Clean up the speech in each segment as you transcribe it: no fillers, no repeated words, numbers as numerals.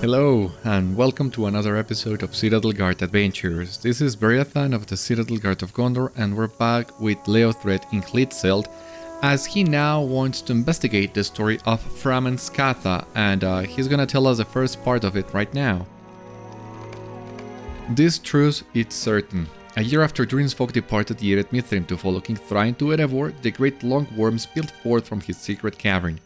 Hello, and welcome to another episode of Citadel Guard Adventures. This is Beriathan of the Citadel Guard of Gondor, and we're back with Léothred in Hlidselt, as he now wants to investigate the story of Fram and Scatha, and he's gonna tell us the first part of it right now. This truth is certain. A year after Durin's folk departed the Eret Mithrin to follow King Thráin to Erebor, the great long worm spilled forth from his secret cavern.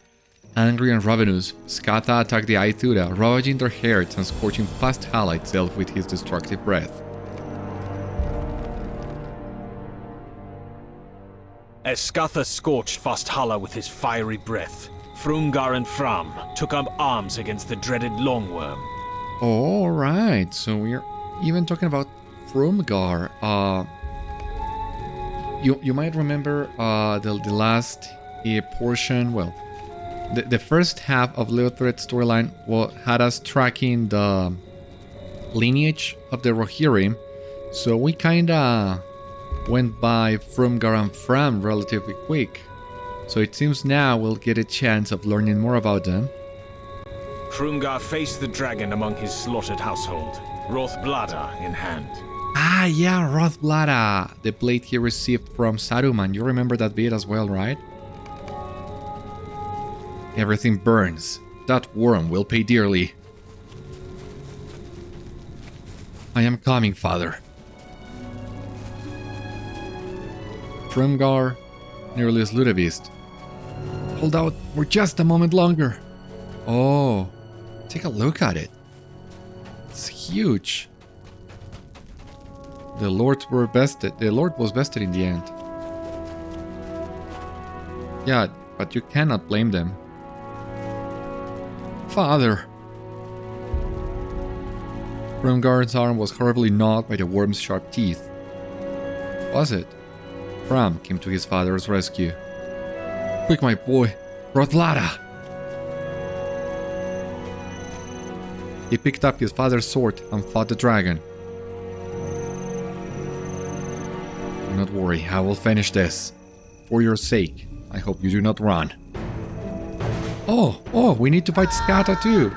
Angry and ravenous, Scatha attacked the Ai-thúda, ravaging their herds and scorching Fásthalla itself with his destructive breath. As Scatha scorched Fásthalla with his fiery breath, Frumgar and Fram took up arms against the dreaded Longworm. Alright, so we're even talking about Frumgar. You might remember the last portion, well, the first half of Léothred's storyline had us tracking the lineage of the Rohirrim, so we kinda went by Frumgar and Fram relatively quick. So it seems now we'll get a chance of learning more about them. Frumgar faced the dragon among his slaughtered household, Hrothblada in hand. Ah, yeah, Hrothblada, the blade he received from Saruman. You remember that bit as well, right? Everything burns. That worm will pay dearly. I am coming, father. Frumgar nearly slew the beast. Hold out for just a moment longer. Oh, take a look at it. It's huge. The Lord was bested in the end. Yeah, but you cannot blame them. Father! Frumgar's arm was horribly gnawed by the worm's sharp teeth. Was it? Fram came to his father's rescue. Quick, my boy! Hrothblada! He picked up his father's sword and fought the dragon. Do not worry, I will finish this. For your sake, I hope you do not run. Oh, we need to fight Scatha too.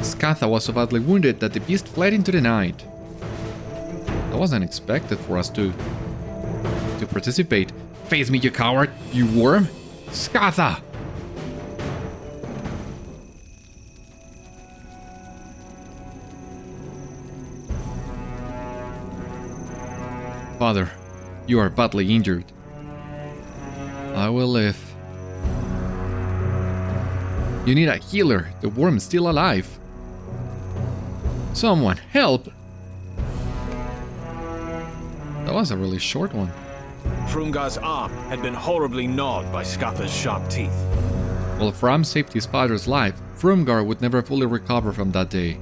Scatha was so badly wounded that the beast fled into the night. That was unexpected for us to participate. Face me, you coward, you worm! Scatha! Father, you are badly injured. I will live. You need a healer. The worm is still alive. Someone, help! That was a really short one. Frumgar's arm had been horribly gnawed by Scatha's sharp teeth. While Fram saved his father's life, Frumgar would never fully recover from that day.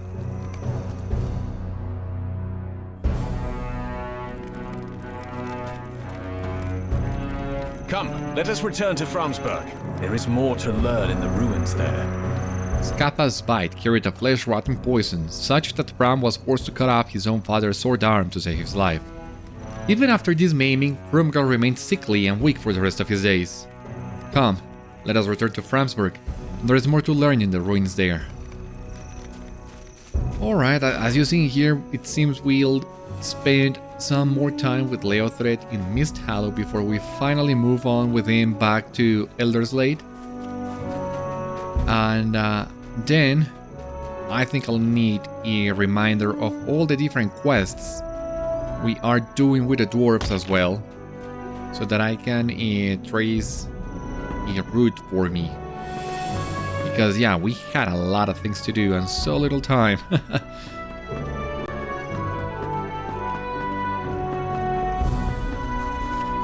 Come, let us return to Framsburg. There is more to learn in the ruins there. Scatha's bite carried a flesh-rotting poison, such that Fram was forced to cut off his own father's sword arm to save his life. Even after this maiming, Frumgar remained sickly and weak for the rest of his days. Come, let us return to Framsburg. There is more to learn in the ruins there. Alright, as you see here, it seems we'll spend some more time with Léothred in Fásthalla before we finally move on with him back to Elderslade. And then I think I'll need a reminder of all the different quests we are doing with the Dwarves as well, so that I can trace a route for me. Because yeah, we had a lot of things to do and so little time.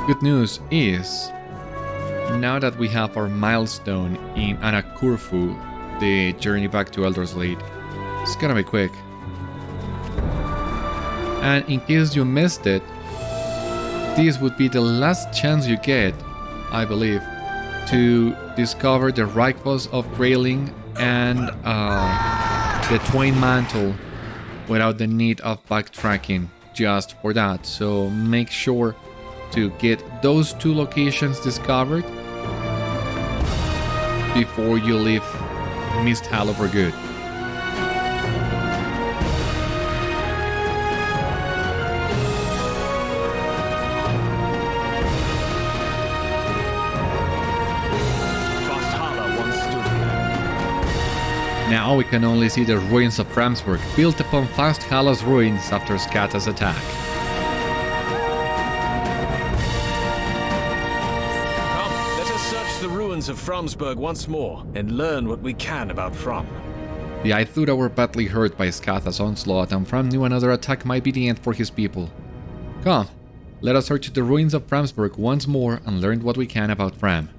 Good news is, now that we have our milestone in Anakurfu, the journey back to Elderslade, it's gonna be quick. And in case you missed it, this would be the last chance you get, I believe, to discover the Rikvos of Grayling and the Twain Mantle without the need of backtracking just for that. So make sure to get those 2 locations discovered before you leave Fásthalla for good. Fásthalla once stood here. Now we can only see the ruins of Framsburg, built upon Fasthalla's ruins after Scatha's attack. Come, let us search the ruins of Framsburg once more and learn what we can about Fram. The Ai-thúda were badly hurt by Scatha's onslaught, and Fram knew another attack might be the end for his people. Come, let us search the ruins of Framsburg once more and learn what we can about Fram.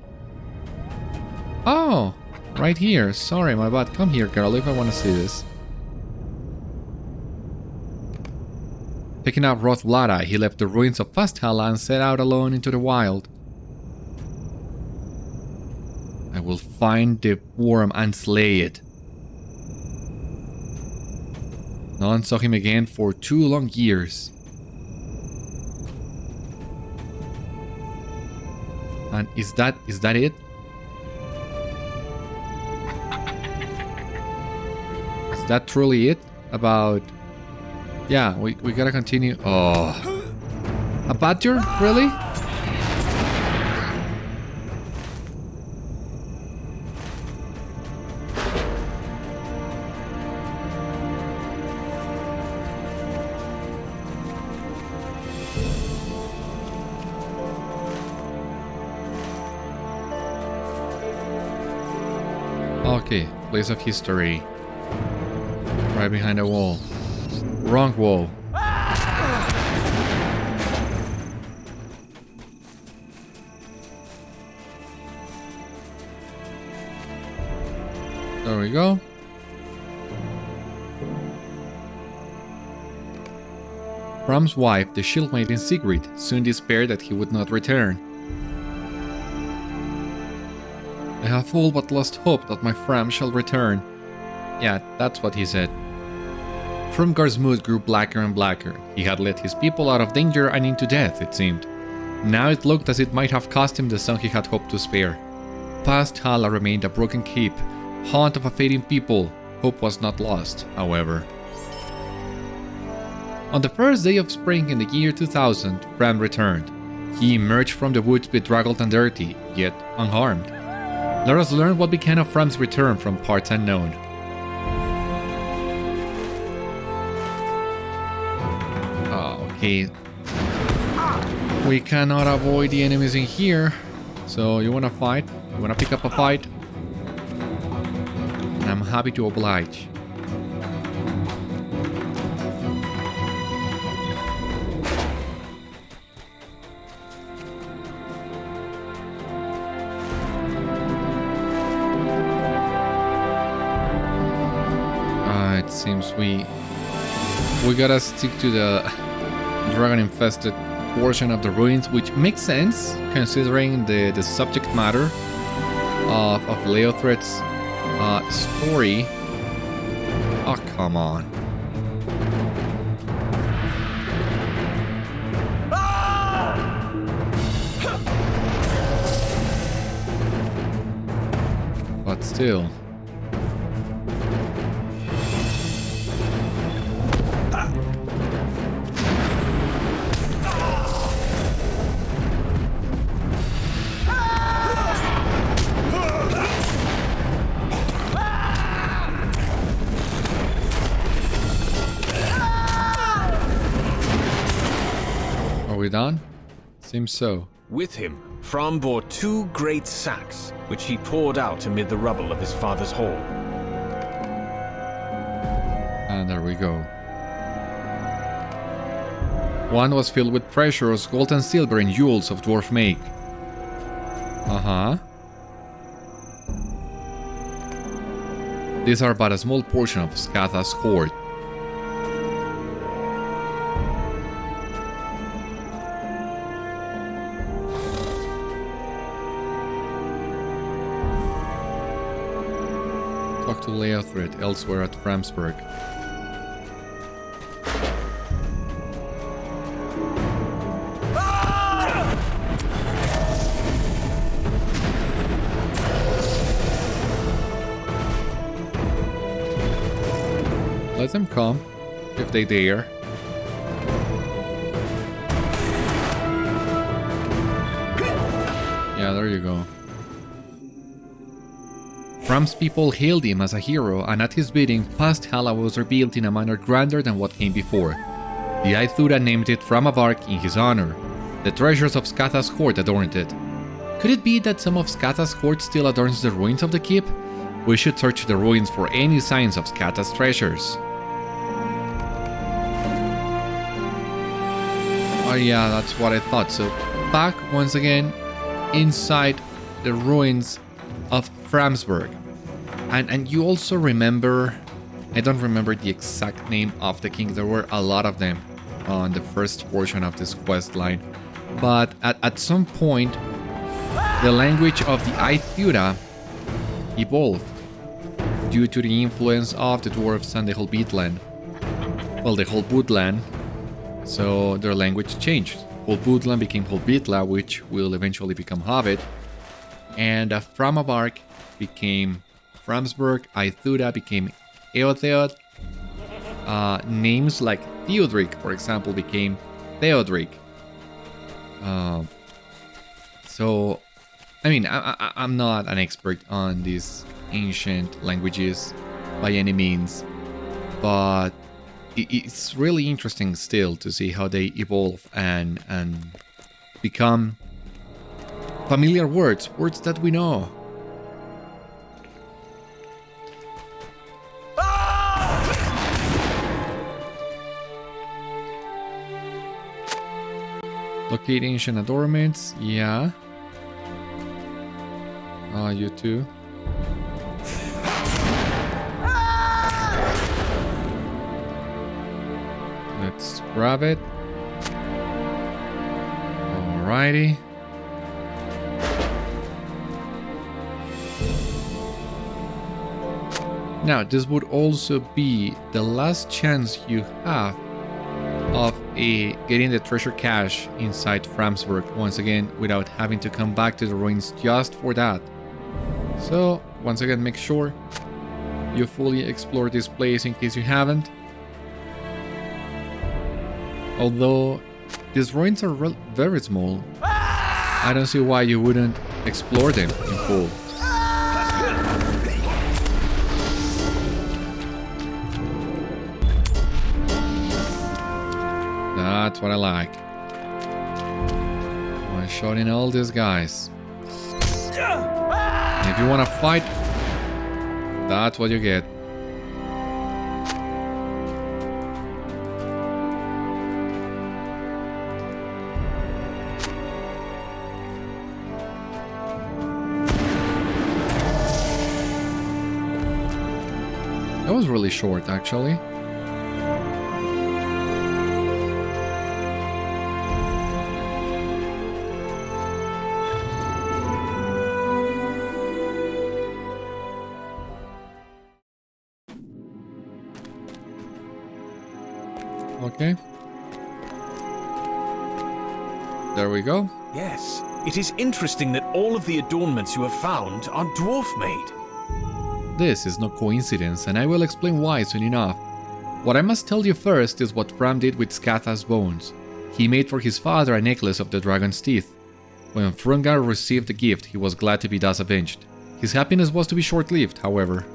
Oh, right here. Sorry, my bad. Come here, girl, if I want to see this. Picking up Rothblada, he left the ruins of Fásthalla and set out alone into the wild. I will find the worm and slay it. No one saw him again for 2 long years. And is that it? Is that truly it? About... Yeah, we gotta continue. Oh. A badger? Really? Okay, place of history. Right behind the wall. Wrong wall. There we go. Fram's wife, the shield maiden Sigrid, soon despaired that he would not return. I have all but lost hope that my Fram shall return. Yeah, that's what he said. Frumgar's mood grew blacker and blacker. He had led his people out of danger and into death, it seemed. Now it looked as it might have cost him the son he had hoped to spare. Fásthalla remained a broken keep, haunt of a fading people. Hope was not lost, however. On the first day of spring in the year 2000, Fram returned. He emerged from the woods bedraggled and dirty, yet unharmed. Let us learn what became of Fram's return from parts unknown. Okay. We cannot avoid the enemies in here. So you wanna fight? You wanna pick up a fight? And I'm happy to oblige. It seems we gotta stick to the dragon-infested portion of the ruins, which makes sense considering the subject matter of Léothred's story. Oh, come on. But still. Done? Seems so. With him, Fram bore 2 great sacks, which he poured out amid the rubble of his father's hall. And there we go. One was filled with treasures, gold and silver, and jewels of dwarf make. These are but a small portion of Scatha's hoard. Talk to Léothred elsewhere at Framsburg. Let them come, if they dare. Yeah, there you go. Fram's people hailed him as a hero, and at his bidding, Fásthalla was rebuilt in a manner grander than what came before. The Ai-thúda named it Framsburg in his honor. The treasures of Scatha's court adorned it. Could it be that some of Scatha's court still adorns the ruins of the keep? We should search the ruins for any signs of Scatha's treasures. Oh yeah, that's what I thought. So, back once again inside the ruins of Framsburg. And you also remember, I don't remember the exact name of the king, there were a lot of them on the first portion of this quest line. But at some point, the language of the Ai-thúda evolved due to the influence of the Dwarves and the whole Beatland. Well, the whole Bootland, so their language changed. Whole Bootland became whole Beatla, which will eventually become Hobbit. And Framsburg became Framsburg, Ai-thúda became Eotheod. Names like Theodric, for example, became Theodric. So, I mean, I'm not an expert on these ancient languages by any means, but it's really interesting still to see how they evolve and become familiar words that we know. Locate ancient adornments, yeah. You too. Let's grab it. Alrighty. Now, this would also be the last chance you have of getting the treasure cache inside Framsburg once again without having to come back to the ruins just for that. So, once again, make sure you fully explore this place in case you haven't. Although these ruins are very small, I don't see why you wouldn't explore them in full. That's what I like. One-shotting all these guys. And if you want to fight, that's what you get. That was really short, actually. Okay. There we go. Yes, it is interesting that all of the adornments you have found are dwarf-made. This is no coincidence, and I will explain why soon enough. What I must tell you first is what Fram did with Scatha's bones. He made for his father a necklace of the dragon's teeth. When Frungar received the gift, he was glad to be thus avenged. His happiness was to be short-lived, however.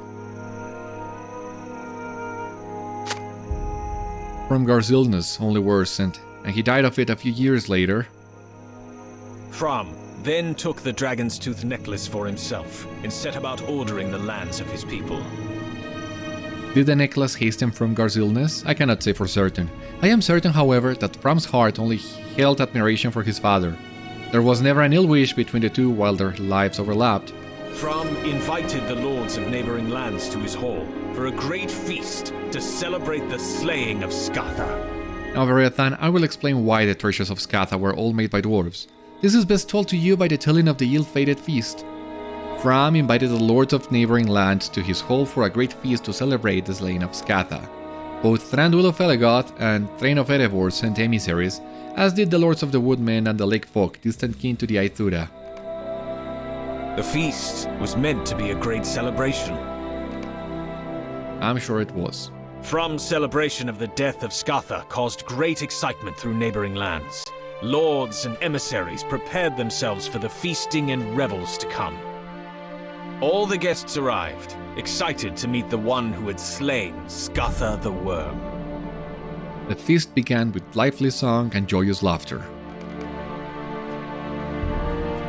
Frungar's illness only worsened, and he died of it a few years later. Fram then took the dragon's tooth necklace for himself and set about ordering the lands of his people. Did the necklace hasten Frungar's illness? I cannot say for certain. I am certain, however, that Fram's heart only held admiration for his father. There was never an ill wish between the two while their lives overlapped. Fram invited the lords of neighboring lands to his hall for a great feast to celebrate the slaying of Scatha. Now, Beriathan, I will explain why the treasures of Scatha were all made by dwarves. This is best told to you by the telling of the ill-fated feast. Fram invited the lords of neighboring lands to his hall for a great feast to celebrate the slaying of Scatha. Both Thranduil of Elegoth and Thráin of Erebor sent emissaries, as did the lords of the Woodmen and the Lake Folk, distant kin to the Ai-thúda. The feast was meant to be a great celebration. I'm sure it was. Fram's celebration of the death of Scatha caused great excitement through neighboring lands. Lords and emissaries prepared themselves for the feasting and revels to come. All the guests arrived, excited to meet the one who had slain Scatha the Worm. The feast began with lively song and joyous laughter.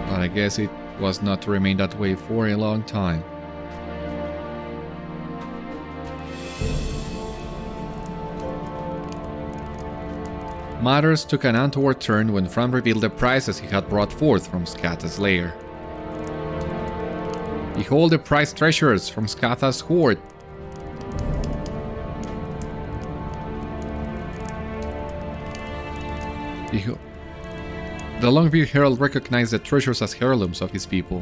But I guess it was not to remain that way for a long time. Matters took an untoward turn when Fram revealed the prizes he had brought forth from Scatha's lair. Behold the prized treasures from Scatha's hoard. The Longbeard Herald recognized the treasures as heirlooms of his people.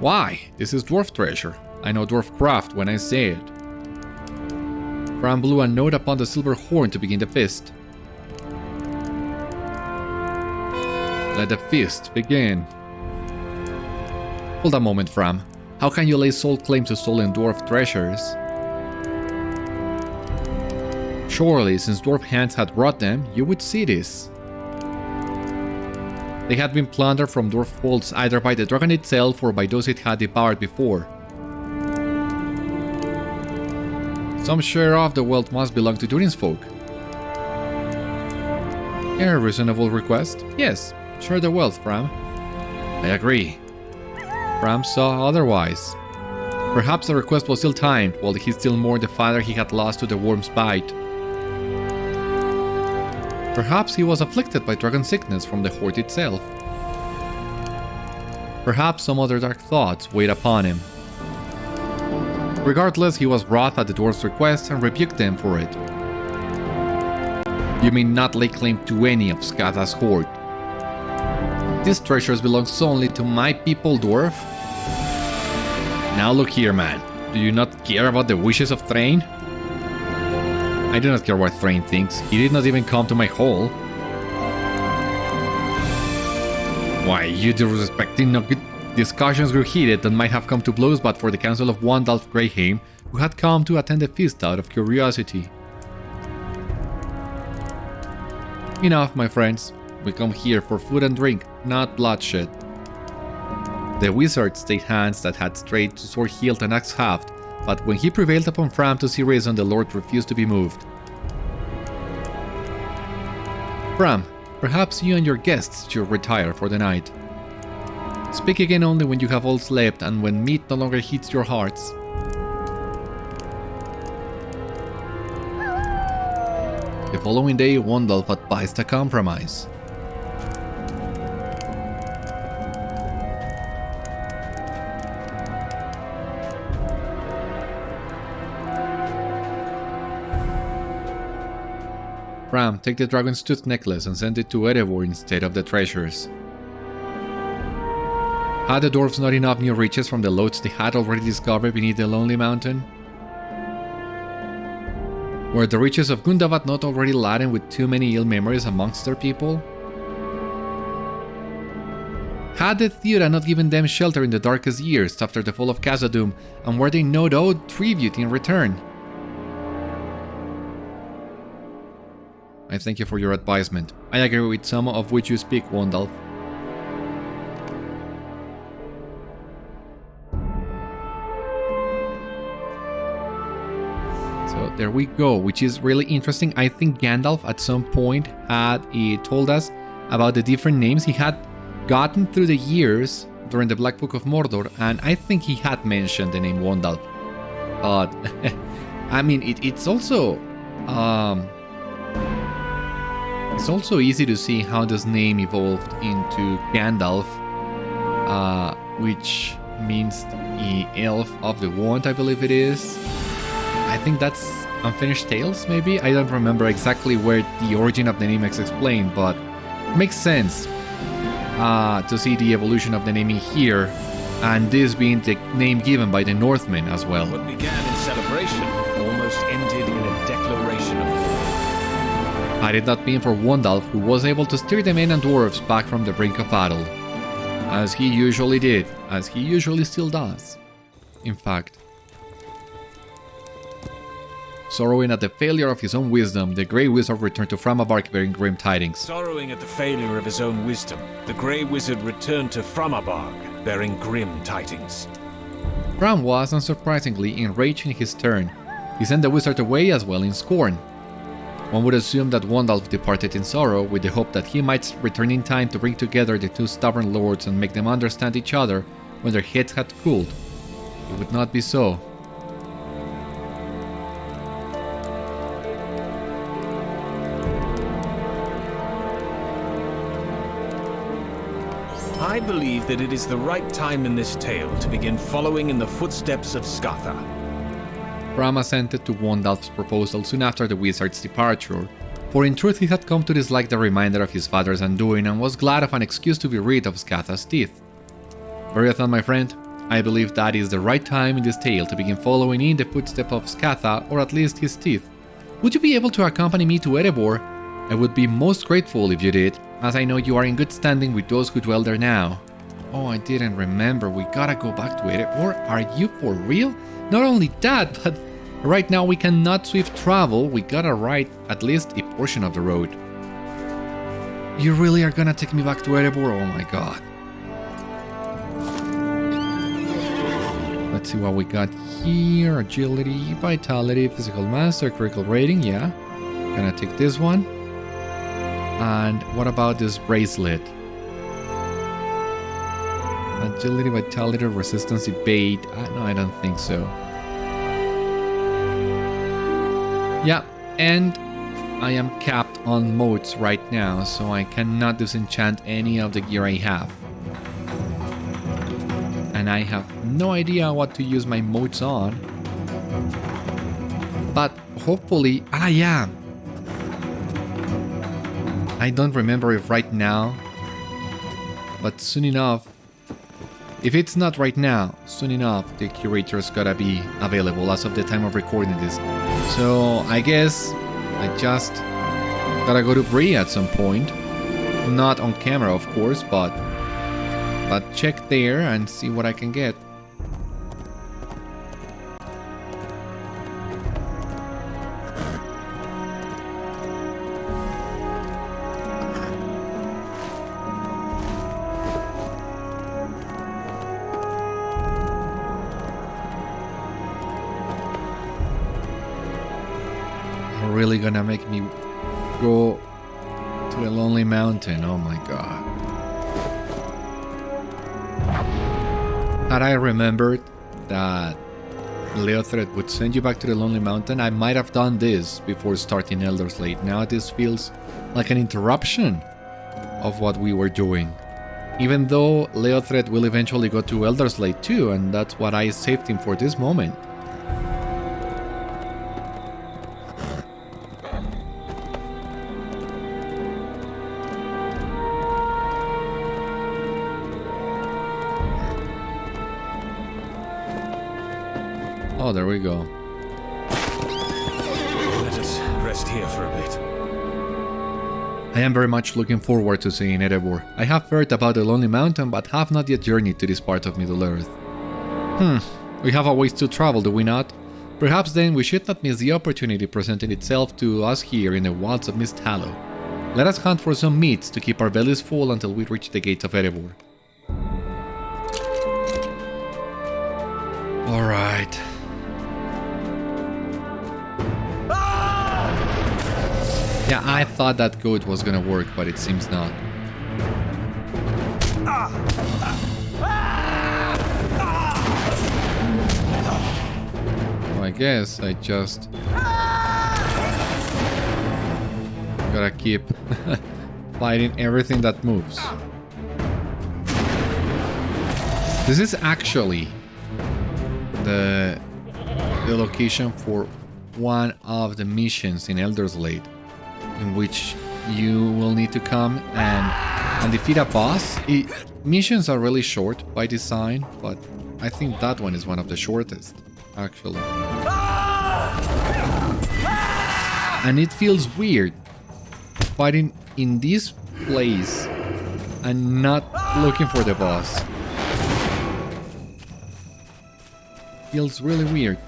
Why? This is dwarf treasure. I know dwarf craft when I say it. Fram blew a note upon the silver horn to begin the feast. Let the feast begin. Hold a moment, Fram. How can you lay sole claim to stolen dwarf treasures? Surely, since dwarf hands had brought them, you would see this. They had been plundered from dwarf holds either by the dragon itself or by those it had devoured before. Some share of the wealth must belong to Durin's folk. A reasonable request? Yes, share the wealth, Fram. I agree. Fram saw otherwise. Perhaps the request was ill-timed, while he still mourned the father he had lost to the worm's bite. Perhaps he was afflicted by dragon sickness from the hoard itself. Perhaps some other dark thoughts weighed upon him. Regardless, he was wroth at the dwarf's request and rebuked them for it. You may not lay claim to any of Scatha's hoard. These treasures belong solely to my people, dwarf. Now look here, man. Do you not care about the wishes of Thráin? I do not care what Thráin thinks. He did not even come to my hall. Why, you disrespecting no good. Discussions grew heated and might have come to blows but for the council of Wandalf Greyheim, who had come to attend the feast out of curiosity. Enough, my friends. We come here for food and drink, not bloodshed. The wizard stayed hands that had strayed to sword hilt and axe haft, but when he prevailed upon Fram to see reason, the lord refused to be moved. Fram, perhaps you and your guests should retire for the night. Speak again only when you have all slept and when meat no longer heats your hearts. The following day, Wandalf advised a compromise. Fram, take the dragon's tooth necklace and send it to Erebor instead of the treasures. Had the dwarves not enough new riches from the lodes they had already discovered beneath the lonely mountain? Were the riches of Gundabad not already laden with too many ill memories amongst their people? Had the Ai-thúda not given them shelter in the darkest years after the fall of Khazad-dûm, and were they not owed tribute in return? I thank you for your advisement. I agree with some of which you speak, Wandalf. So there we go, which is really interesting. I think Gandalf at some point had told us about the different names he had gotten through the years during the Black Book of Mordor, and I think he had mentioned the name Wandalf. But I mean, it's also easy to see how this name evolved into Gandalf, which means the Elf of the Wand, I believe it is. I think that's Unfinished Tales, maybe? I don't remember exactly where the origin of the name is explained, but it makes sense to see the evolution of the naming here, and this being the name given by the Northmen as well. What began in celebration almost ended in a declaration of war. Had it not been for Wandalf, who was able to steer the men and dwarves back from the brink of battle. As he usually did, as he usually still does. In fact. Sorrowing at the failure of his own wisdom, the Grey Wizard returned to Framsburg bearing grim tidings. Sorrowing at the failure of his own wisdom, the Grey Wizard returned to Framsburg, bearing grim tidings. Fram was, unsurprisingly, enraged in his turn. He sent the wizard away as well in scorn. One would assume that Wandalf departed in sorrow, with the hope that he might return in time to bring together the two stubborn lords and make them understand each other when their heads had cooled. It would not be so. I believe that it is the right time in this tale to begin following in the footsteps of Scatha. Fram assented to Wandalf's proposal soon after the wizard's departure, for in truth he had come to dislike the reminder of his father's undoing and was glad of an excuse to be rid of Scatha's teeth. Beriathan, my friend, I believe that is the right time in this tale to begin following in the footsteps of Scatha, or at least his teeth. Would you be able to accompany me to Erebor? I would be most grateful if you did, as I know you are in good standing with those who dwell there now. Oh, I didn't remember, we gotta go back to Erebor? Are you for real? Not only that, but right now we cannot swift travel, we gotta ride at least a portion of the road. You really are gonna take me back to Erebor? Oh my god. Let's see what we got here. Agility, vitality, physical master, critical rating, yeah. Gonna take this one. And what about this bracelet? Agility, vitality, resistance, evade. No, I don't think so. Yeah, and I am capped on modes right now, so I cannot disenchant any of the gear I have. And I have no idea what to use my modes on. But hopefully, yeah. I don't remember if right now, but soon enough, if it's not right now, soon enough, the curator's gotta be available as of the time of recording this. So I guess I just gotta go to Bree at some point. Not on camera, of course, but check there and see what I can get. Really gonna make me go to the Lonely Mountain. Oh my god. Had I remembered that Léothred would send you back to the Lonely Mountain, I might have done this before starting Elderslade. Now this feels like an interruption of what we were doing. Even though Léothred will eventually go to Elderslade too, and that's what I saved him for this moment. Oh, there we go. Let us rest here for a bit. I am very much looking forward to seeing Erebor. I have heard about the Lonely Mountain, but have not yet journeyed to this part of Middle-earth. We have a ways to travel, do we not? Perhaps then we should not miss the opportunity presenting itself to us here in the wilds of Fásthalla. Let us hunt for some meats to keep our bellies full until we reach the gates of Erebor. Alright. Yeah, I thought that goat was gonna work, but it seems not. Well, I guess I just gotta keep fighting everything that moves. This is actually the location for one of the missions in Elderslade, in which you will need to come and defeat a boss. Missions are really short by design, but I think that one is one of the shortest, actually. And it feels weird fighting in this place and not looking for the boss. Feels really weird.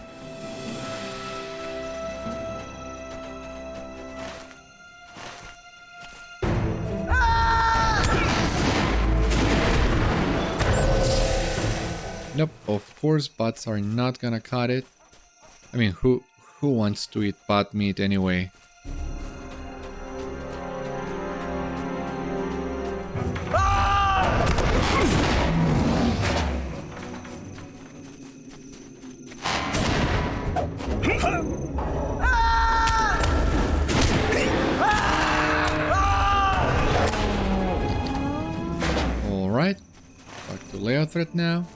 course, bats are not gonna cut it. I mean, who wants to eat bat meat anyway? Alright, back to Léothred now.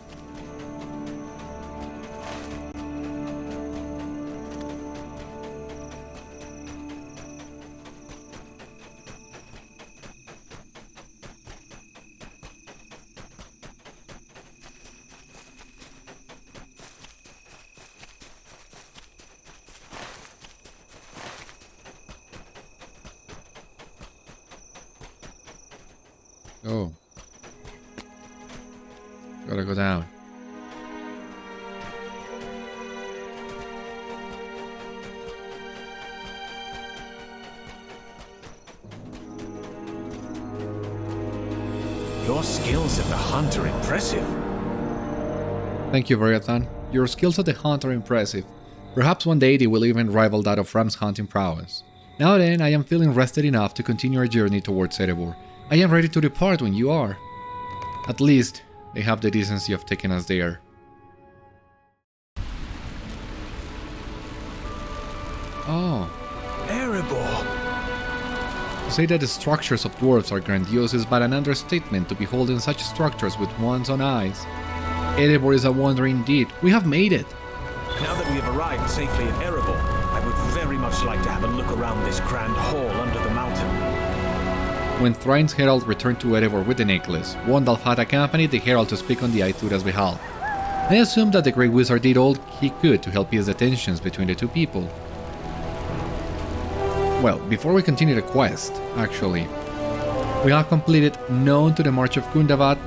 Oh. Gotta go down. Your skills as the hunt are impressive. Thank you, Beriathan. Your skills as the hunt are impressive. Perhaps one day they will even rival that of Fram's hunting prowess. Now then, I am feeling rested enough to continue our journey towards Erebor. I am ready to depart when you are. At least, they have the decency of taking us there. Oh. Erebor! To say that the structures of dwarves are grandiose is but an understatement to behold in such structures with one's own eyes. Erebor is a wonder indeed. We have made it! Now that we have arrived safely at Erebor, I would very much like to have a look around this grand hall under the mountain. When Thráin's herald returned to Erebor with the necklace, Wandalf had accompanied the herald to speak on the Ai-thúda's behalf. I assumed that the Grey Wizard did all he could to help ease the tensions between the two people. Well, before we continue the quest, actually, we have completed Known to the March of Gundabad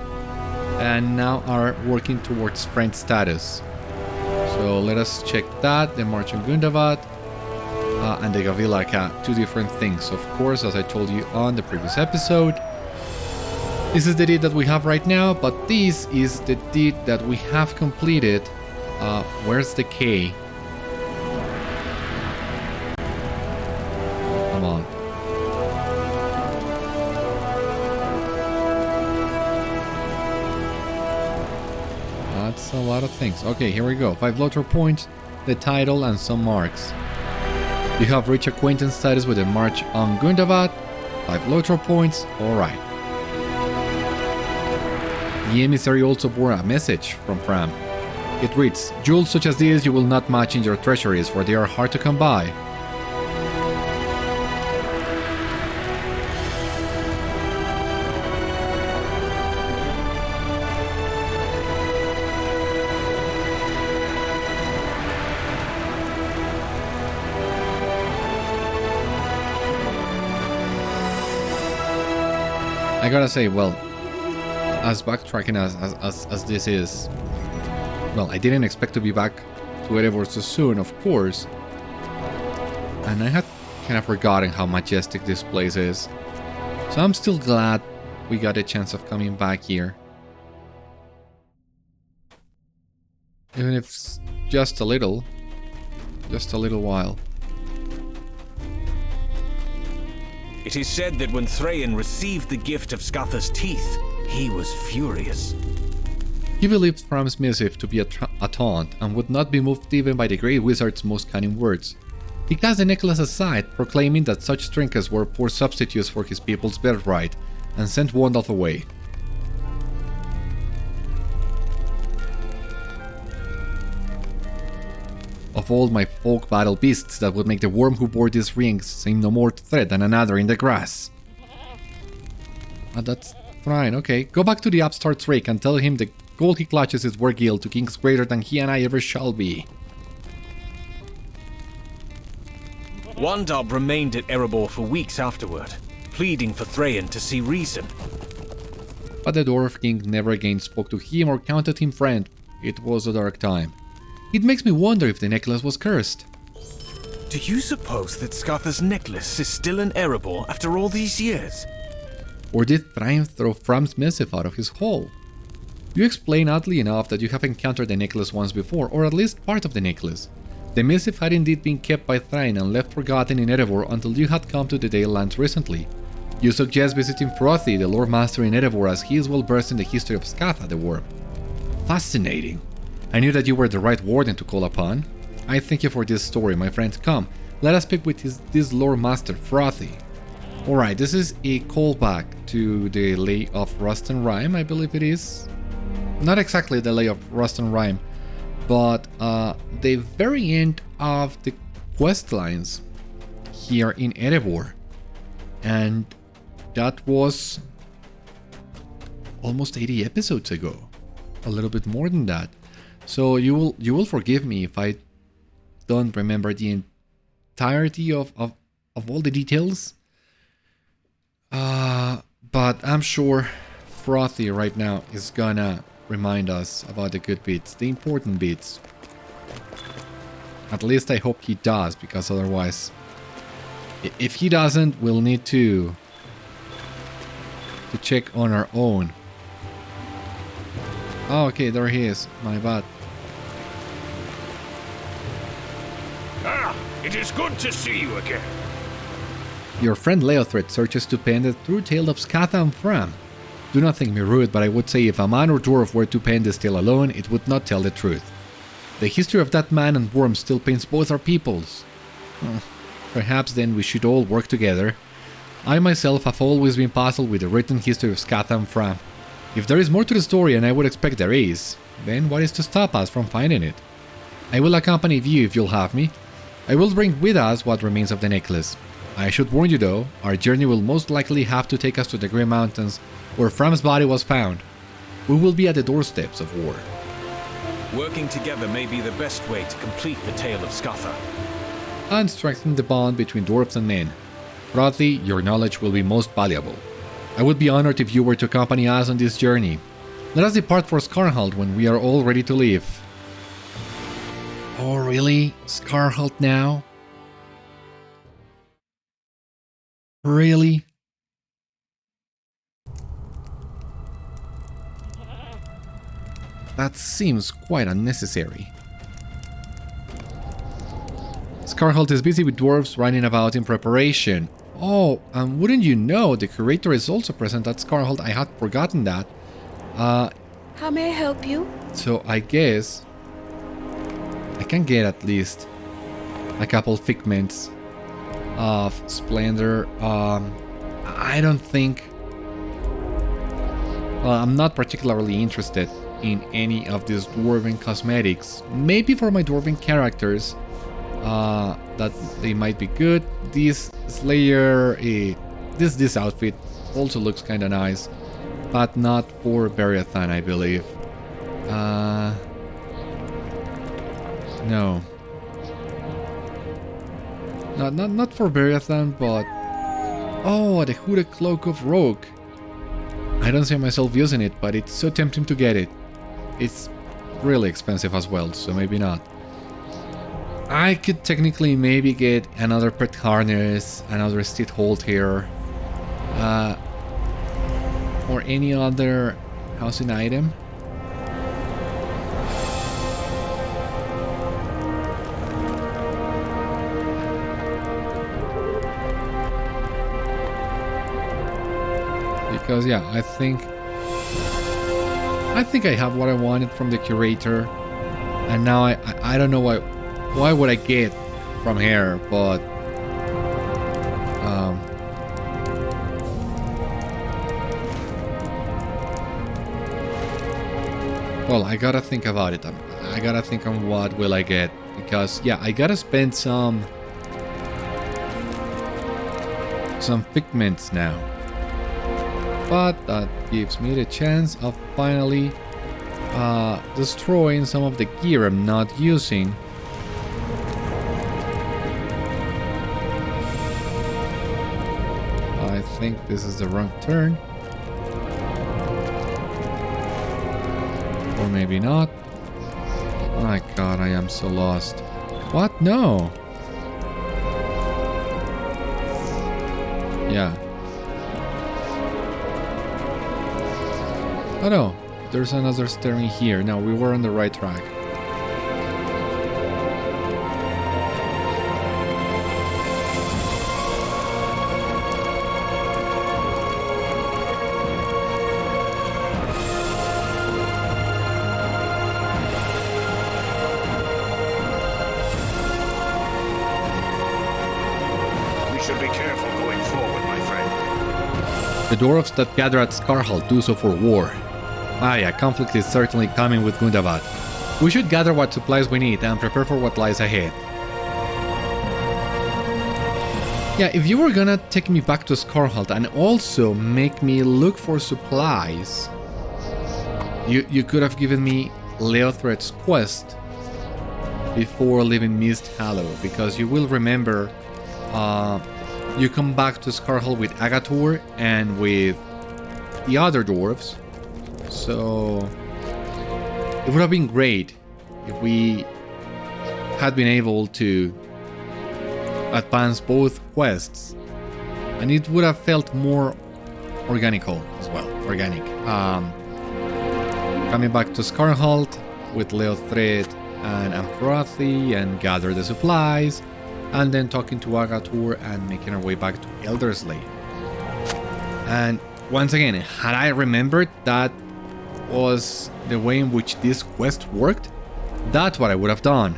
and now are working towards friend status. So let us check that, the March of Gundabad and the Gavilaka, two different things, of course, as I told you on the previous episode. This is the deed that we have right now, but this is the deed that we have completed. Where's the K? Come on. That's a lot of things. Okay, here we go. 5 LOTRO points, the title, and some marks. You have reached acquaintance status with the March on Gundabad. 5 LOTRO points. Alright. The emissary also bore a message from Fram. It reads, "Jewels such as these you will not match in your treasuries, for they are hard to come by." I gotta say, well, as backtracking as this is, well, I didn't expect to be back to Erebor so soon, of course, and I had kind of forgotten how majestic this place is, so I'm still glad we got a chance of coming back here, even if it's just a little while. It is said that when Thráin received the gift of Scatha's teeth, he was furious. He believed Fram's missive to be a taunt and would not be moved even by the Grey Wizard's most cunning words. He cast the necklace aside, proclaiming that such trinkets were poor substitutes for his people's birthright, and sent Wandalf away. Of all my folk battle beasts, that would make the worm who bore these rings seem no more threat than another in the grass. That's Thráin, okay. Go back to the upstart's rake and tell him the gold he clutches is worth guild to kings greater than he and I ever shall be. Wandalf remained at Erebor for weeks afterward, pleading for Thráin to see reason. But the Dwarf King never again spoke to him or counted him friend. It was a dark time. It makes me wonder if the necklace was cursed. Do you suppose that Scatha's necklace is still in Erebor after all these years? Or did Thráin throw Fram's missive out of his hole? You explain oddly enough that you have encountered the necklace once before, or at least part of the necklace. The missive had indeed been kept by Thráin and left forgotten in Erebor until you had come to the Dale Lands recently. You suggest visiting Fróthi, the Lord Master in Erebor, as he is well versed in the history of Scatha, the worm. Fascinating. I knew that you were the right warden to call upon. I thank you for this story, my friend. Come, let us speak with this Lord Master, Fróthi. Alright, this is a callback to the Lay of Rust and Rime, I believe it is. Not exactly the Lay of Rust and Rime, but the very end of the quest lines here in Erebor. And that was almost 80 episodes ago. A little bit more than that. So you will forgive me if I don't remember the entirety of all the details. But I'm sure Fróthi right now is gonna remind us about the good bits, the important bits. At least I hope he does, because otherwise, if he doesn't, we'll need to check on our own. Oh, okay, there he is. My bad. Ah, it is good to see you again. Your friend Léothred searches to pen the true tale of Scatha and Fram. Do not think me rude, but I would say if a man or dwarf were to pen this tale alone, it would not tell the truth. The history of that man and worm still pains both our peoples. Perhaps then we should all work together. I myself have always been puzzled with the written history of Scatha and Fram. If there is more to the story, and I would expect there is, then what is to stop us from finding it? I will accompany you if you'll have me. I will bring with us what remains of the necklace. I should warn you though, our journey will most likely have to take us to the Grey Mountains, where Fram's body was found. We will be at the doorsteps of war. Working together may be the best way to complete the tale of Scatha. And strengthen the bond between dwarves and men. Fróthi, your knowledge will be most valuable. I would be honored if you were to accompany us on this journey. Let us depart for Skarhald when we are all ready to leave. Oh really? Skarhald now? Really? That seems quite unnecessary. Skarhald is busy with dwarves running about in preparation. Oh, and wouldn't you know, the curator is also present at Skarhald. I had forgotten that. How may I help you? So I guess I can get at least a couple figments of splendor. I don't think... Well, I'm not particularly interested in any of these dwarven cosmetics. Maybe for my dwarven characters, that they might be good. This Slayer, this outfit also looks kind of nice, but not for Beriathan, I believe. No. Not for Beriathan, but... Oh, the Hooded Cloak of Rogue. I don't see myself using it, but it's so tempting to get it. It's really expensive as well, so maybe not. I could technically maybe get another pet harness, another steed hold here, or any other housing item. Because yeah, I think I have what I wanted from the curator, and now I don't know why would I get from here, but well, I gotta think about it. I gotta think on what will I get, because yeah, I gotta spend some pigments now. But that gives me the chance of finally destroying some of the gear I'm not using. I think this is the wrong turn. Or maybe not. Oh my god, I am so lost. What? No. Yeah. Oh no, there's another stair in here. No, we were on the right track. The dwarves that gather at Skarhall do so for war. Ah yeah, conflict is certainly coming with Gundabad. We should gather what supplies we need and prepare for what lies ahead. Yeah, if you were gonna take me back to Skarhall and also make me look for supplies, you could have given me Léothred's quest before leaving Fásthalla, because you will remember you come back to Skarhall with Agator and with the other dwarves. So it would have been great if we had been able to advance both quests, and it would have felt more organical as well. Coming back to Skarhall with Léothred and Fróthi and gather the supplies, and then talking to Agator and making our way back to Elderslade. And once again, had I remembered that was the way in which this quest worked, that's what I would have done.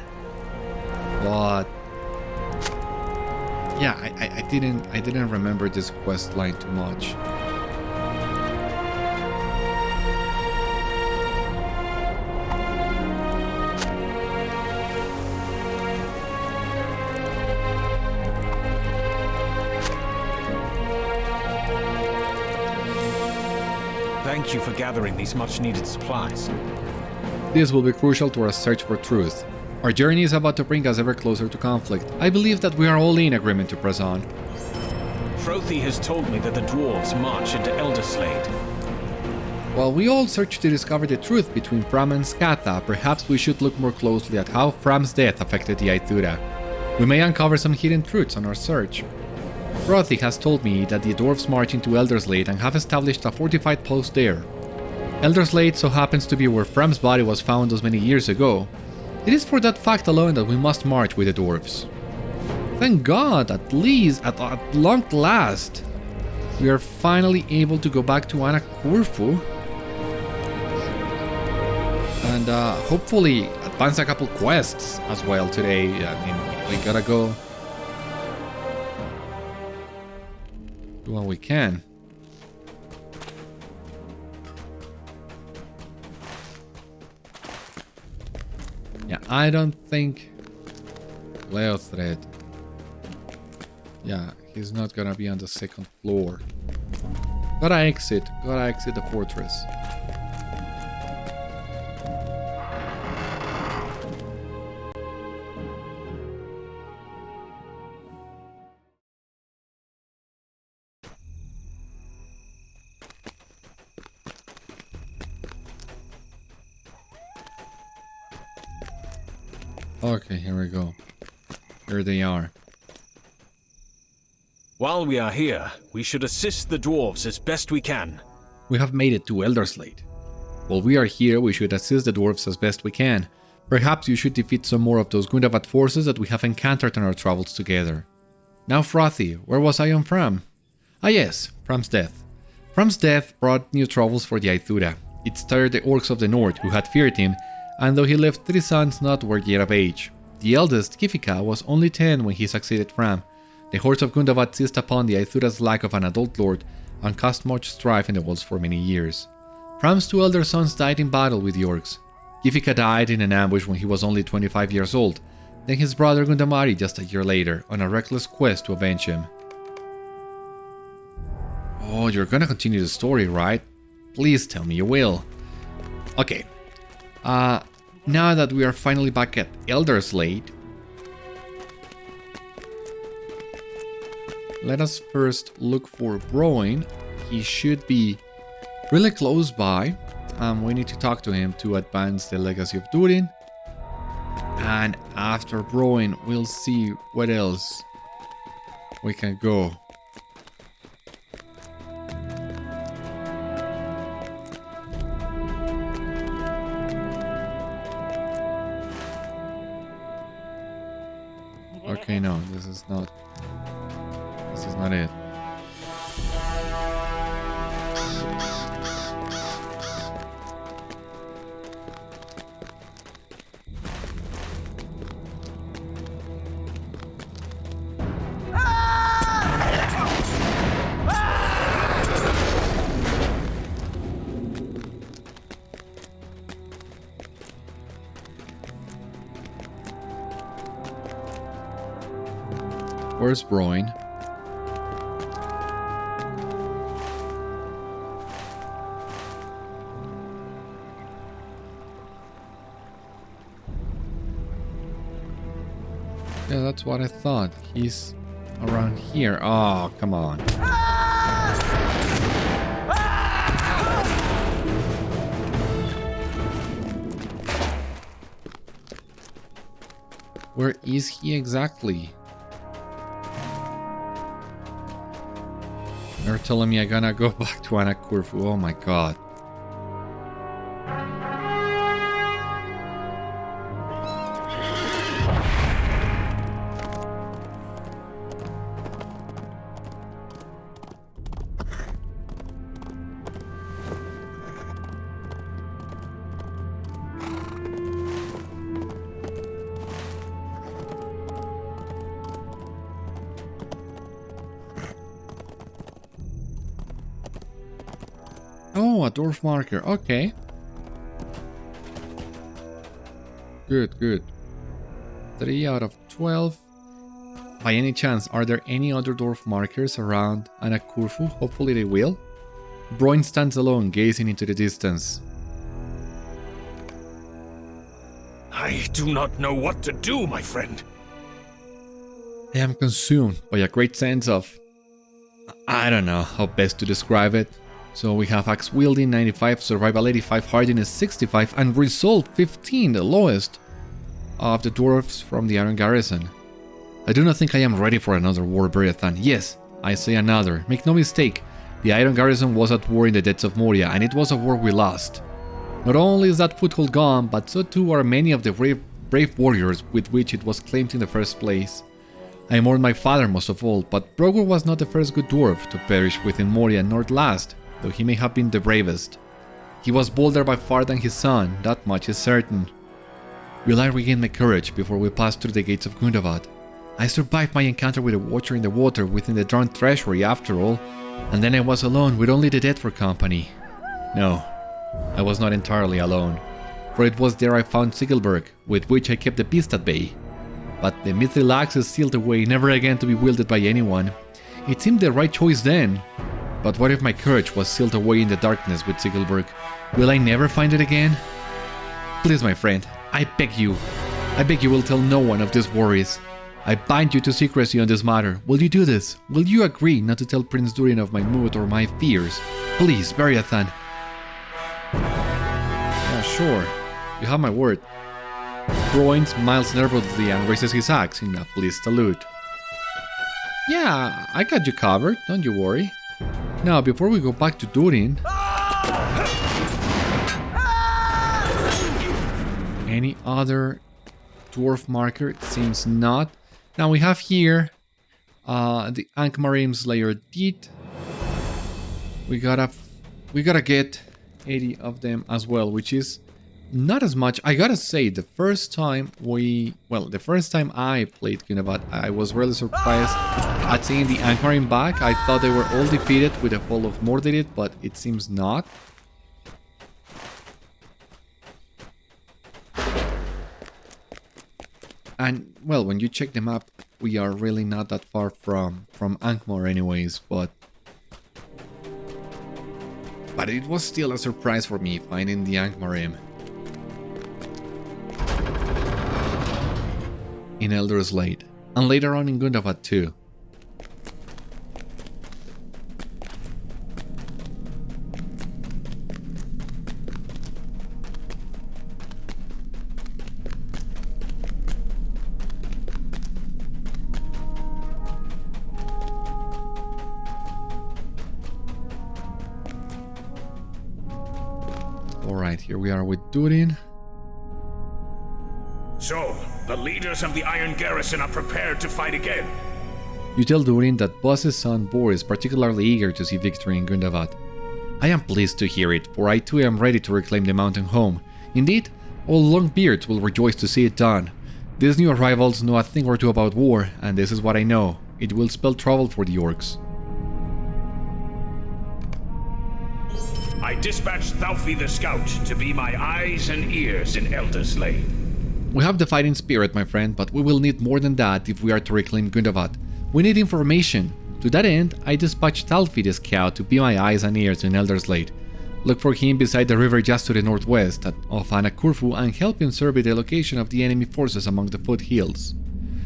But yeah, I didn't remember this quest line too much. Thank you for gathering these much-needed supplies. This will be crucial to our search for truth. Our journey is about to bring us ever closer to conflict. I believe that we are all in agreement to press on. Fróthi has told me that the dwarves march into Elderslade. While we all search to discover the truth between Fram and Scatha, perhaps we should look more closely at how Fram's death affected the Ai-thúda. We may uncover some hidden truths on our search. Fróthi has told me that the dwarves march into Elderslade and have established a fortified post there. Elderslade so happens to be where Fram's body was found those many years ago. It is for that fact alone that we must march with the dwarves. Thank God, at least, at long last, we are finally able to go back to Anna Corfu. And hopefully advance a couple quests as well today. I mean, we gotta go do what we can. Yeah, I don't think Léothred. Yeah, he's not gonna be on the second floor. Gotta exit the fortress. Okay, here we go. Here they are. While we are here, we should assist the dwarves as best we can. We have made it to Elderslade. While we are here, we should assist the dwarves as best we can. Perhaps you should defeat some more of those Gundabad forces that we have encountered on our travels together. Now Fróthi, where was I on Fram? Ah yes, Fram's death. Fram's death brought new troubles for the Ai-thúda. It stirred the orcs of the north who had feared him, and though he left 3 sons not were yet of age. The eldest, Kifika, was only 10 when he succeeded Fram. The hordes of Gundabad seized upon the Ai-thúda's lack of an adult lord and caused much strife in the walls for many years. Fram's 2 elder sons died in battle with the orcs. Kifika died in an ambush when he was only 25 years old, then his brother Gundamari just a year later, on a reckless quest to avenge him. Oh, you're gonna continue the story, right? Please tell me you will. Okay. Now that we are finally back at Elderslade, let us first look for Broin. He should be really close by. We need to talk to him to advance the legacy of Durin. And after Broin, we'll see where else we can go. Okay, no, this is not it. Where's Broin? Yeah, that's what I thought. He's around here. Oh, come on. Where is he exactly? They're telling me I gotta go back to Anakurfu. Oh my god. Oh, a dwarf marker. Okay. Good, good. 3 out of 12. By any chance, are there any other dwarf markers around Anakurfu? Hopefully they will. Broin stands alone, gazing into the distance. I do not know what to do, my friend. I am consumed by a great sense of... I don't know how best to describe it. So we have Axe Wielding 95, Survival 85, Hardiness 65, and Resolve 15, the lowest of the dwarves from the Iron Garrison. I do not think I am ready for another war, Beriathan. Yes, I say another. Make no mistake, the Iron Garrison was at war in the depths of Moria, and it was a war we lost. Not only is that foothold gone, but so too are many of the brave warriors with which it was claimed in the first place. I mourn my father most of all, but Brogor was not the first good dwarf to perish within Moria, nor the last, though he may have been the bravest. He was bolder by far than his son, that much is certain. Will I regain my courage before we pass through the gates of Gundabad? I survived my encounter with a watcher in the water within the Drowned Treasury after all, and then I was alone with only the dead for company. No, I was not entirely alone, for it was there I found Sigelberg, with which I kept the beast at bay. But the mithril axe is sealed away, never again to be wielded by anyone. It seemed the right choice then. But what if my courage was sealed away in the darkness with Sigelberg? Will I never find it again? Please, my friend, I beg you will tell no one of these worries. I bind you to secrecy on this matter. Will you do this? Will you agree not to tell Prince Durin of my mood or my fears? Please, Beriathan. Yeah, sure. You have my word. Broin smiles nervously and raises his axe in a pleased salute. Yeah, I got you covered, don't you worry. Now, before we go back to Durin... Any other dwarf marker? It seems not. Now we have here the Ankh-Marim Slayer Deed. We gotta get 80 of them as well, which is not as much. I gotta say, the first time I played Gundabad, I was really surprised at seeing the Ankh-Marim back. I thought they were all defeated with the fall of Mordredith, but it seems not. And, well, when you check the map, we are really not that far from Ankh-Mor anyways, but it was still a surprise for me finding the Ankh-Marim in Elderslade, and later on in Gundabad too. Alright, here we are with Durin. So, The leaders of the Iron Garrison are prepared to fight again. You tell Durin that Boss's son Bor is particularly eager to see victory in Gundavad. I am pleased to hear it, for I too am ready to reclaim the mountain home. Indeed, all Longbeards will rejoice to see it done. These new arrivals know a thing or two about war, and this is what I know. It will spell trouble for the orcs. I dispatched Thaufi the Scout to be my eyes and ears in Elderslade. We have the fighting spirit, my friend, but we will need more than that if we are to reclaim Gundavad. We need information. To that end, I dispatched Thaufi the Scout to be my eyes and ears in Elderslade. Look for him beside the river just to the northwest of Anakurfu and help him survey the location of the enemy forces among the foothills.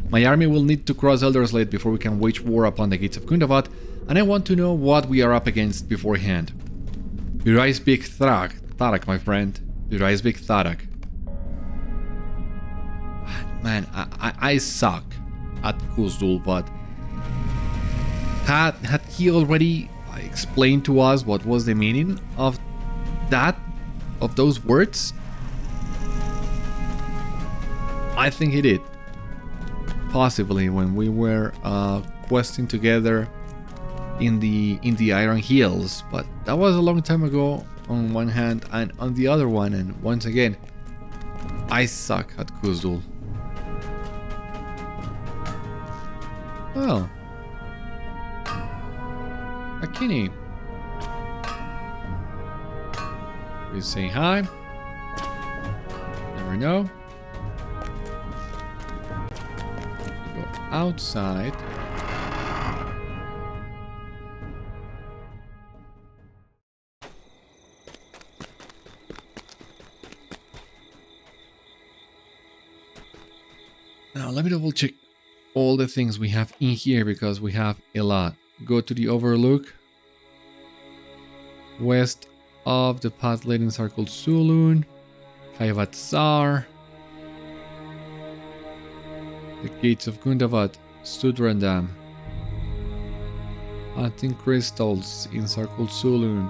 My army will need to cross Elderslade before we can wage war upon the gates of Gundavad, and I want to know what we are up against beforehand. Uraisbik Tharak, my friend. Uraisbik Tharak. Man, I suck at Khuzdul, but had he already explained to us what was the meaning of those words? I think he did. Possibly when we were questing together in the Iron Hills, but that was a long time ago on one hand, and on the other one, and once again, I suck at Khuzdul. Well, Akini, we say hi. Never know. Go outside. Now let me double check all the things we have in here because we have a lot. Go to the overlook. West of the path leading Circle Sulun. Kaivatsar. The gates of Gundavad. Studrandam. Hunting crystals in Circle Sulun.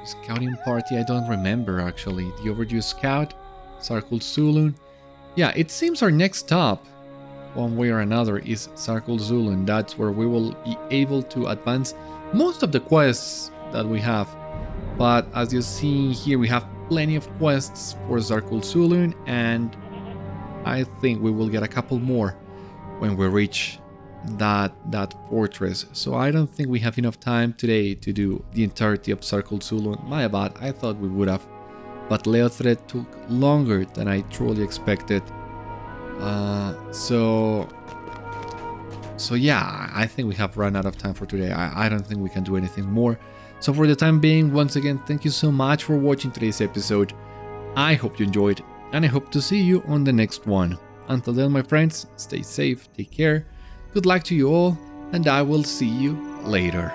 Scouting party, I don't remember actually. The overdue scout, Circle Sulun. Yeah, it seems our next stop, one way or another, is Circle Sulun. That's where we will be able to advance most of the quests that we have. But as you see here, we have plenty of quests for Circle Sulun, and I think we will get a couple more when we reach that fortress. So I don't think we have enough time today to do the entirety of Circle Sulun. My bad, I thought we would have, but Léothred took longer than I truly expected. So yeah, I think we have run out of time for today. I don't think we can do anything more. So for the time being, once again, thank you so much for watching today's episode. I hope you enjoyed, and I hope to see you on the next one. Until then, my friends, stay safe, take care. Good luck to you all, and I will see you later.